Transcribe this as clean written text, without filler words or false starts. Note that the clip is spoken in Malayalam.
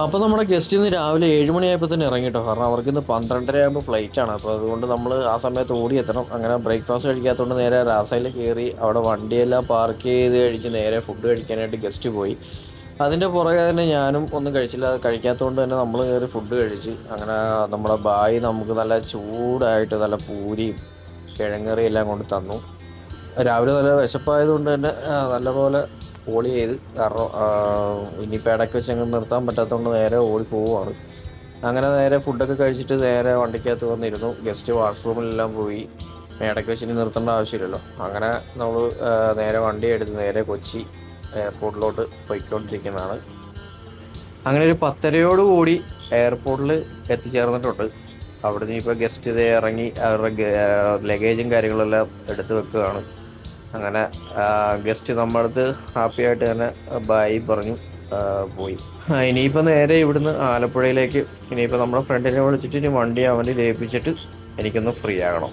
അപ്പോൾ നമ്മുടെ ഗസ്റ്റ് ഇന്ന് രാവിലെ 7 മണിയായപ്പോൾ തന്നെ ഇറങ്ങിട്ടോ. കാരണം അവർക്കിന്ന് 12:30 ആകുമ്പോൾ ഫ്ലൈറ്റാണ്. അപ്പോൾ അതുകൊണ്ട് നമ്മൾ ആ സമയത്ത് ഓടിയെത്തണം. അങ്ങനെ ബ്രേക്ക്ഫാസ്റ്റ് കഴിക്കാത്തതുകൊണ്ട് നേരെ റാസയിൽ കയറി അവിടെ വണ്ടിയെല്ലാം പാർക്ക് ചെയ്ത് കഴിച്ച് നേരെ ഫുഡ് കഴിക്കാനായിട്ട് ഗസ്റ്റ് പോയി. അതിൻ്റെ പുറകെ തന്നെ ഞാനും ഒന്നും കഴിച്ചില്ല. അത് കഴിക്കാത്തതുകൊണ്ട് തന്നെ നമ്മൾ കയറി ഫുഡ് കഴിച്ച്. അങ്ങനെ നമ്മുടെ ബായി നമുക്ക് നല്ല ചൂടായിട്ട് നല്ല പൂരിയും കിഴങ്ങറിയും എല്ലാം കൊണ്ട് തന്നു. രാവിലെ നല്ല വിശപ്പായതുകൊണ്ട് തന്നെ നല്ലപോലെ പോളി ചെയ്ത്. കാരണം ഇനിയിപ്പോൾ ഇടയ്ക്ക് വെച്ച് അങ്ങ് നിർത്താൻ പറ്റാത്തതുകൊണ്ട് നേരെ ഓടി പോവുകയാണ്. അങ്ങനെ നേരെ ഫുഡൊക്കെ കഴിച്ചിട്ട് നേരെ വണ്ടിക്കകത്ത് വന്നിരുന്നു. ഗസ്റ്റ് വാഷ്റൂമിലെല്ലാം പോയി. ഇടയ്ക്ക് വെച്ച് ഇനി നിർത്തേണ്ട ആവശ്യമില്ലല്ലോ. അങ്ങനെ നമ്മൾ നേരെ വണ്ടി എടുത്ത് നേരെ കൊച്ചി എയർപോർട്ടിലോട്ട് പോയിക്കൊണ്ടിരിക്കുന്നതാണ്. അങ്ങനെ ഒരു 10:30 കൂടി എയർപോർട്ടിൽ എത്തിച്ചേർന്നിട്ടുണ്ട്. അവിടുന്ന് ഇപ്പോൾ ഗസ്റ്റ് ഇതേ ഇറങ്ങി അവരുടെ ലഗേജും കാര്യങ്ങളെല്ലാം എടുത്ത് വെക്കുകയാണ്. അങ്ങനെ ഗസ്റ്റ് നമ്മുടെ അടുത്ത് ഹാപ്പി ആയിട്ട് തന്നെ ബൈ പറഞ്ഞു പോയി. ഇനിയിപ്പോൾ നേരെ ഇവിടുന്ന് ആലപ്പുഴയിലേക്ക് ഇനിയിപ്പോൾ നമ്മുടെ ഫ്രണ്ടിനെ വിളിച്ചിട്ട് ഇനി വണ്ടി അവൻ്റെ ഏൽപ്പിച്ചിട്ട് എനിക്കൊന്ന് ഫ്രീ ആകണം.